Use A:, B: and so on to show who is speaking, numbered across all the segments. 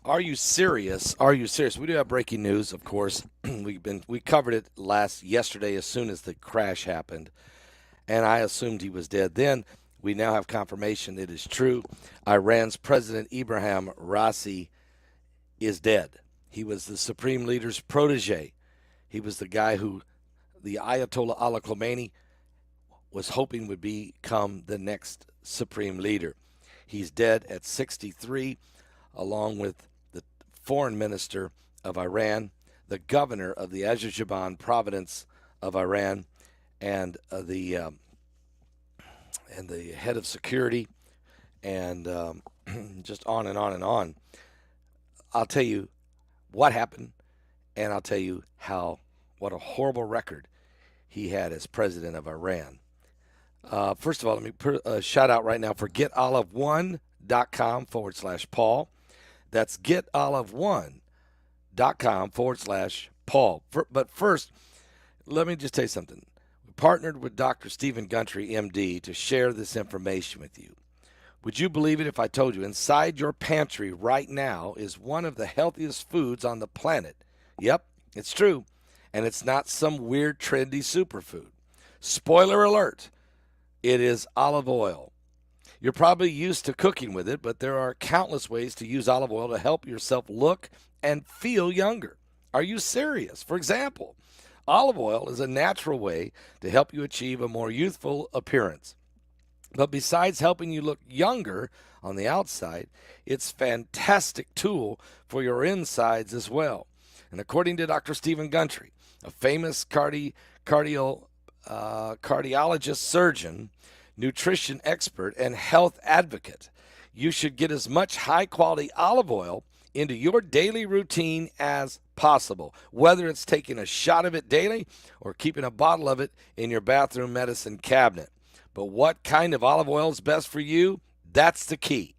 A: Are you serious? Are you serious? We do have breaking news, of course. We covered it yesterday as soon as the crash happened, and I assumed he was dead. Then we now have confirmation it is true. Iran's President Ebrahim Raisi is dead. He was the supreme leader's protege. He was the guy who the Ayatollah Ali Khamenei was hoping would become the next supreme leader. He's dead at 63, along with the foreign minister of Iran, the governor of the Azerbaijan province of Iran, and the head of security, and just on and on and on. I'll tell you what happened, and I'll tell you what a horrible record he had as president of Iran. First of all, let me put a shout out right now for getolive1.com/Paul. That's getolive1.com/Paul. But first, let me just tell you something. We partnered with Dr. Stephen Gundry, MD, to share this information with you. Would you believe it if I told you inside your pantry right now is one of the healthiest foods on the planet? Yep, it's true. And it's not some weird, trendy superfood. Spoiler alert, it is olive oil. You're probably used to cooking with it, but there are countless ways to use olive oil to help yourself look and feel younger. Are you serious? For example, olive oil is a natural way to help you achieve a more youthful appearance. But besides helping you look younger on the outside, it's a fantastic tool for your insides as well. And according to Dr. Stephen Gundry, a famous cardiologist, surgeon, nutrition expert, and health advocate, you should get as much high-quality olive oil into your daily routine as possible, whether it's taking a shot of it daily or keeping a bottle of it in your bathroom medicine cabinet. But what kind of olive oil is best for you? That's the key.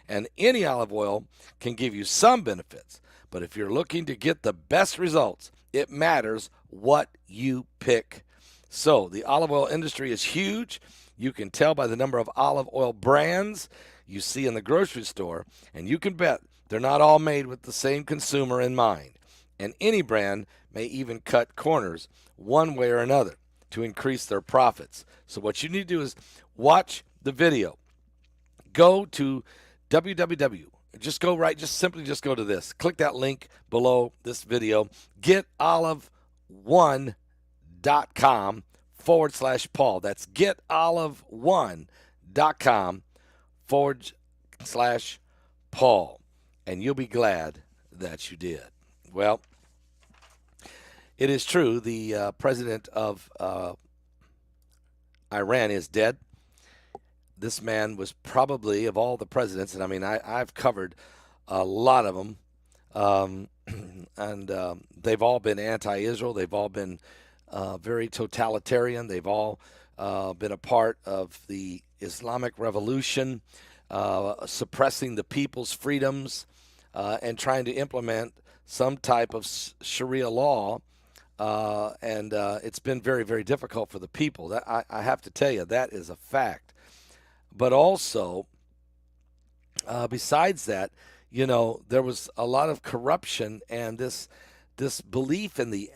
A: And any olive oil can give you some benefits. But if you're looking to get the best results, it matters what you pick. So the olive oil industry is huge. You can tell by the number of olive oil brands you see in the grocery store. And you can bet they're not all made with the same consumer in mind. And any brand may even cut corners one way or another to increase their profits. So what you need to do is watch the video. Go to www. Just simply go to this. Click that link below this video. Getolive1.com/Paul. That's getolive1.com/Paul. And you'll be glad that you did. Well, it is true. The president of Iran is dead. This man was probably, of all the presidents, and I mean, I've covered a lot of them, and they've all been anti-Israel. They've all been very totalitarian. They've all been a part of the Islamic Revolution, suppressing the people's freedoms and trying to implement some type of Sharia law. And it's been very, very difficult for the people. That I have to tell you, that is a fact. But also, besides that, there was a lot of corruption and this belief in the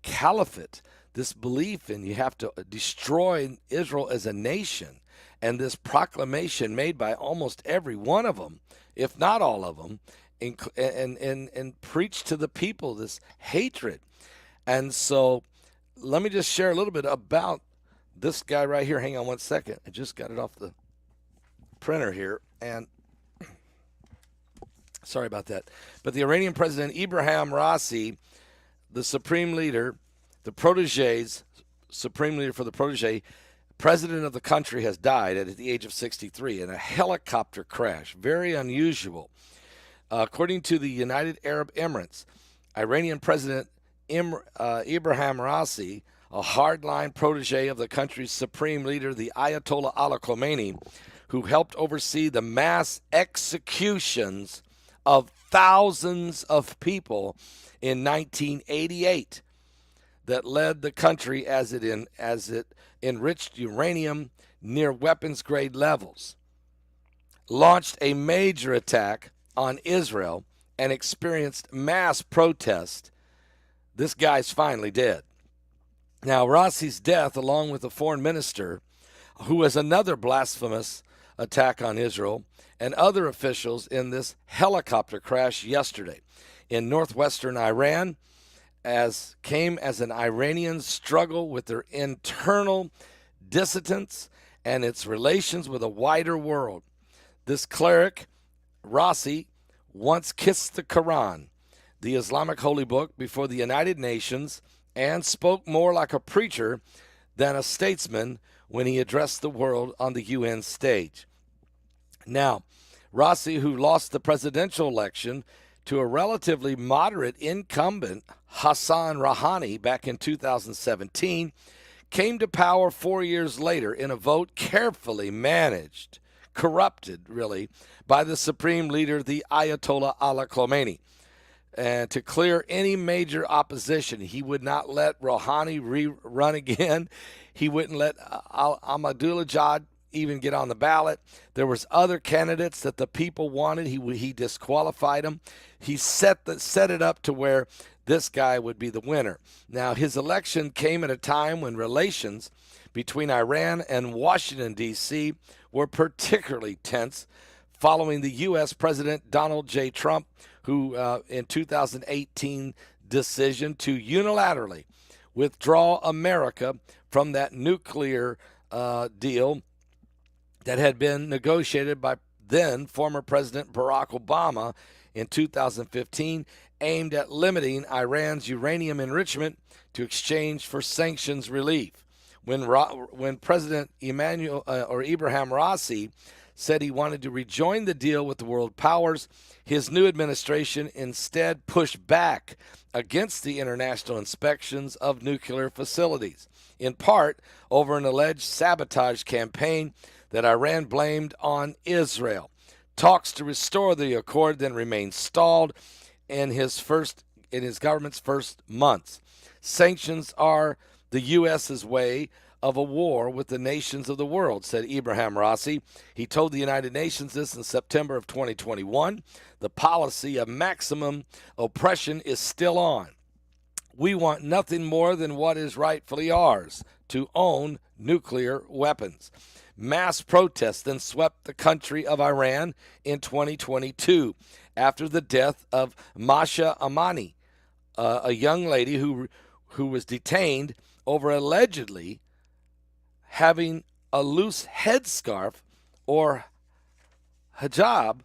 A: caliphate, this belief in you have to destroy Israel as a nation, and this proclamation made by almost every one of them, if not all of them, and preach to the people this hatred. And so let me just share a little bit about this guy right here. Hang on one second. I just got it off the printer here. And sorry about that. But the Iranian president, Ebrahim Raisi, the supreme leader, supreme leader for the protege, president of the country, has died at the age of 63 in a helicopter crash. Very unusual. According to the United Arab Emirates, Iranian President Ebrahim Raisi, a hardline protege of the country's supreme leader, the Ayatollah Ali Khamenei, who helped oversee the mass executions of thousands of people in 1988 that led the country as it enriched uranium near weapons grade levels, launched a major attack on Israel and experienced mass protest, this guy's finally dead. Now, Raisi's death, along with the foreign minister, who was another blasphemous attack on Israel, and other officials in this helicopter crash yesterday in northwestern Iran, came as an Iranian struggle with their internal dissidents and its relations with a wider world. This cleric, Raisi, once kissed the Quran, the Islamic holy book, before the United Nations, and spoke more like a preacher than a statesman when he addressed the world on the UN stage. Now, Raisi, who lost the presidential election to a relatively moderate incumbent, Hassan Rouhani, back in 2017, came to power 4 years later in a vote carefully managed, corrupted, really, by the supreme leader, the Ayatollah Ali Khamenei. And to clear any major opposition, he would not let Rouhani rerun again. He wouldn't let Ahmadinejad even get on the ballot. There was other candidates that the people wanted. He disqualified them. He set it up to where this guy would be the winner. Now, his election came at a time when relations between Iran and Washington, D.C. were particularly tense following the U.S. President Donald J. Trump, who in 2018 decision to unilaterally withdraw America from that nuclear deal that had been negotiated by then former President Barack Obama in 2015, aimed at limiting Iran's uranium enrichment to exchange for sanctions relief. When President Ebrahim Raisi said he wanted to rejoin the deal with the world powers, his new administration instead pushed back against the international inspections of nuclear facilities, in part over an alleged sabotage campaign that Iran blamed on Israel. Talks to restore the accord then remained stalled in his government's first months. Sanctions are the U.S.'s way of a war with the nations of the world, said Ebrahim Raisi. He told the United Nations this in September of 2021. The policy of maximum oppression is still on. We want nothing more than what is rightfully ours, to own nuclear weapons. Mass protests then swept the country of Iran in 2022 after the death of Masha Amani, a young lady who was detained over allegedly having a loose headscarf or hijab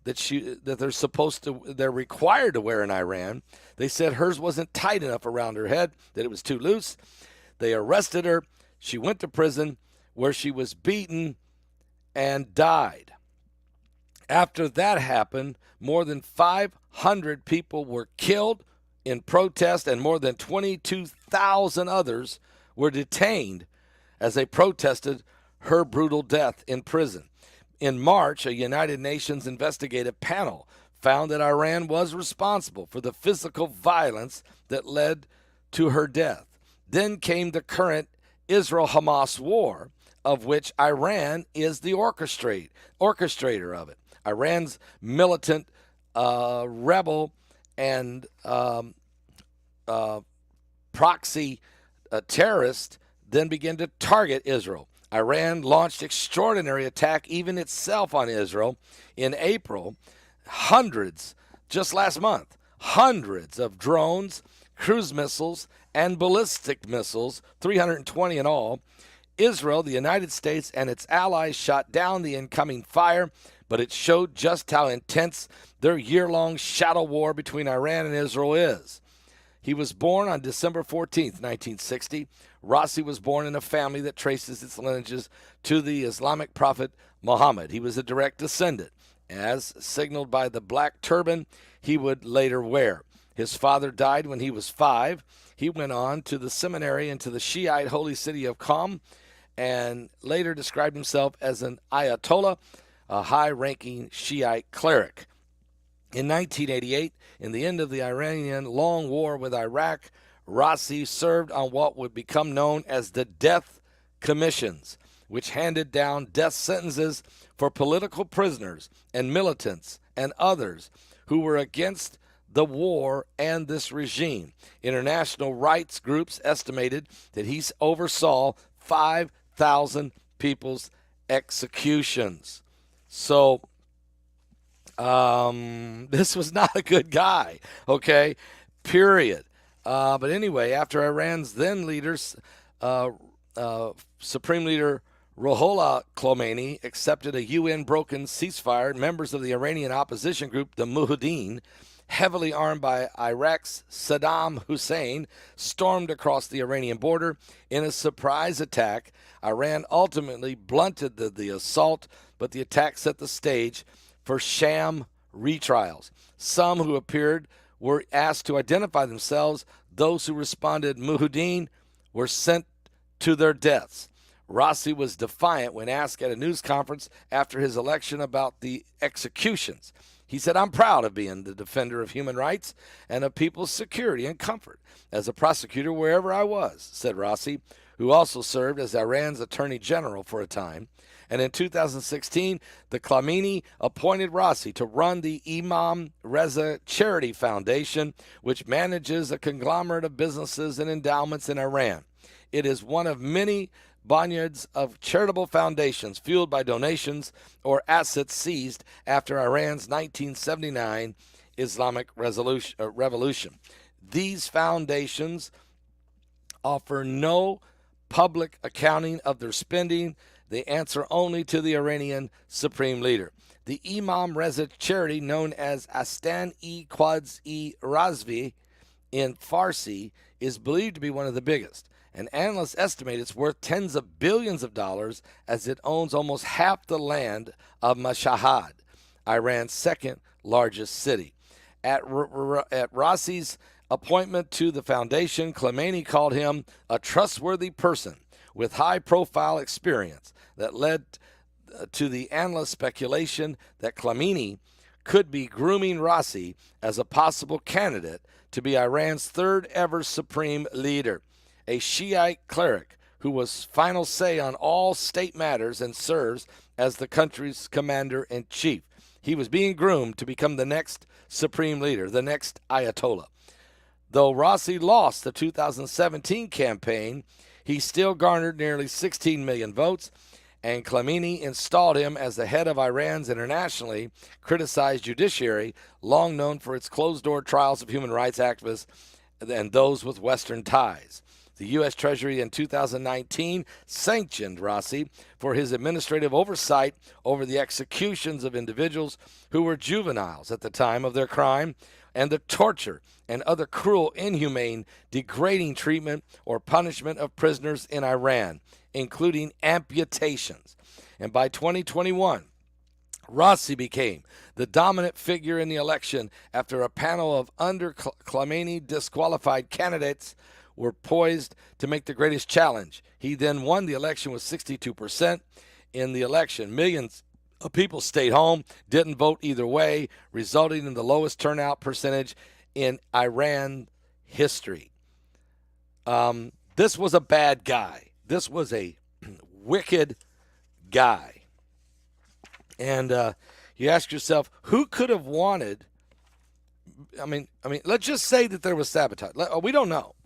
A: that they're required to wear in Iran. They said hers wasn't tight enough around her head, that it was too loose. They arrested her. She went to prison where she was beaten and died. After that happened, more than 500 people were killed in protest, and more than 22,000 others were detained as they protested her brutal death in prison. In March, a United Nations investigative panel found that Iran was responsible for the physical violence that led to her death. Then came the current Israel-Hamas war, of which Iran is the orchestrator of it. Iran's militant rebel and proxy terrorist then began to target Israel. Iran launched extraordinary attack even itself on Israel in April. Just last month, hundreds of drones, cruise missiles, and ballistic missiles, 320 in all. Israel, the United States, and its allies shot down the incoming fire, but it showed just how intense their year-long shadow war between Iran and Israel is. He was born on December 14th, 1960. Raisi was born in a family that traces its lineages to the Islamic prophet Muhammad. He was a direct descendant, as signaled by the black turban he would later wear. His father died when he was 5. He went on to the seminary and to the Shiite holy city of Qom, and later described himself as an Ayatollah, a high-ranking Shiite cleric. In 1988, in the end of the Iranian long war with Iraq, Raisi served on what would become known as the Death Commissions, which handed down death sentences for political prisoners and militants and others who were against the war and this regime. International rights groups estimated that he oversaw 5,000 people's executions. So this was not a good guy, okay? Period. But anyway, after Iran's then leaders, Supreme Leader Ruhollah Khomeini accepted a UN-broken ceasefire, members of the Iranian opposition group, the Mujahideen, heavily armed by Iraq's Saddam Hussein, stormed across the Iranian border. In a surprise attack, Iran ultimately blunted the assault, but the attack set the stage for sham retrials. Some who appeared were asked to identify themselves. Those who responded Mujahideen were sent to their deaths. Raisi was defiant when asked at a news conference after his election about the executions. He said, "I'm proud of being the defender of human rights and of people's security and comfort as a prosecutor wherever I was," said Raisi, who also served as Iran's attorney general for a time. And in 2016, the Khomeini appointed Raisi to run the Ebrahim Raisi Charity Foundation, which manages a conglomerate of businesses and endowments in Iran. It is one of many boneyards of charitable foundations fueled by donations or assets seized after Iran's 1979 Islamic revolution. These foundations offer no public accounting of their spending. They answer only to the Iranian supreme leader. The Ebrahim Raisi charity, known as Astan-e-Quds-e-Razvi in Farsi, is believed to be one of the biggest. And analysts estimate it's worth tens of billions of dollars as it owns almost half the land of Mashhad, Iran's second largest city. At Raisi's appointment to the foundation, Khomeini called him a trustworthy person with high-profile experience that led to the analyst speculation that Khomeini could be grooming Raisi as a possible candidate to be Iran's third-ever supreme leader. A Shiite cleric who was final say on all state matters and serves as the country's commander-in-chief. He was being groomed to become the next supreme leader, the next Ayatollah. Though Raisi lost the 2017 campaign, he still garnered nearly 16 million votes, and Khomeini installed him as the head of Iran's internationally criticized judiciary, long known for its closed-door trials of human rights activists and those with Western ties. The U.S. Treasury in 2019 sanctioned Raisi for his administrative oversight over the executions of individuals who were juveniles at the time of their crime and the torture and other cruel, inhumane, degrading treatment or punishment of prisoners in Iran, including amputations. And by 2021, Raisi became the dominant figure in the election after a panel of under-Khomeini disqualified candidates were poised to make the greatest challenge. He then won the election with 62%. In the election, millions of people stayed home, didn't vote either way, resulting in the lowest turnout percentage in Iran history. This was a bad guy. This was a wicked guy. And you ask yourself, who could have wanted? I mean, let's just say that there was sabotage. We don't know.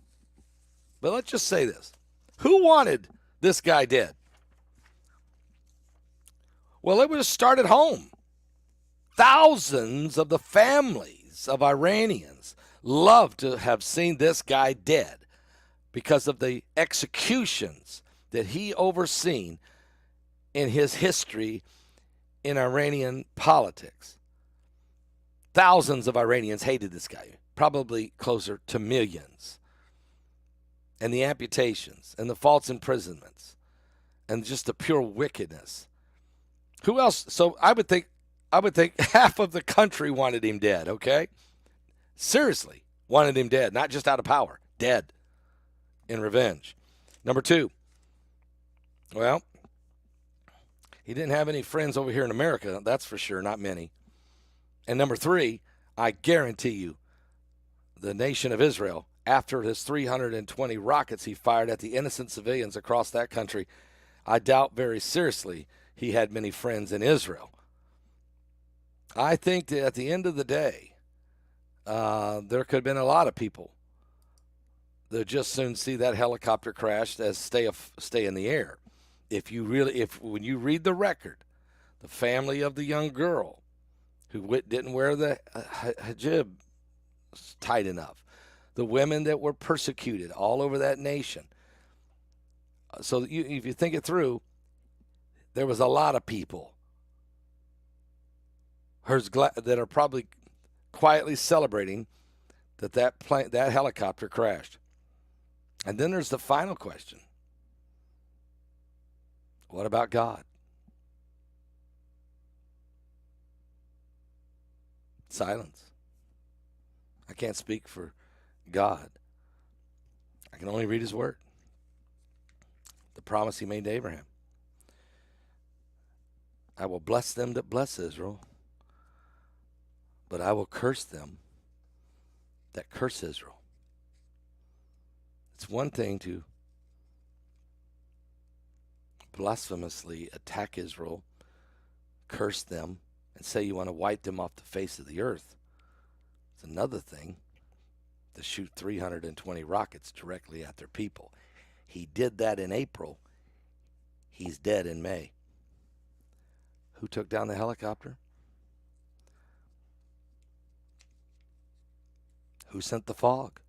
A: But let's just say this. Who wanted this guy dead? Well, it would have started home. Thousands of the families of Iranians love to have seen this guy dead because of the executions that he overseen in his history in Iranian politics. Thousands of Iranians hated this guy, probably closer to millions. And the amputations and the false imprisonments and just the pure wickedness. Who else? So I would think half of the country wanted him dead, okay? Seriously, wanted him dead, not just out of power, dead in revenge. Number two, well, he didn't have any friends over here in America, that's for sure, not many. And number three, I guarantee you, the nation of Israel, after his 320 rockets he fired at the innocent civilians across that country, I doubt very seriously he had many friends in Israel. I think that at the end of the day, there could have been a lot of people that just soon see that helicopter crash as stay in the air. If when you read the record, the family of the young girl who didn't wear the hijab tight enough, the women that were persecuted all over that nation. So if you think it through, there was a lot of people that are probably quietly celebrating that helicopter crashed. And then there's the final question. What about God? Silence. I can't speak for God. I can only read his word. The promise he made to Abraham. I will bless them that bless Israel, but I will curse them that curse Israel. It's one thing to blasphemously attack Israel, curse them, and say you want to wipe them off the face of the earth. It's another thing to shoot 320 rockets directly at their people. He did that in April. He's dead in May. Who took down the helicopter? Who sent the fog?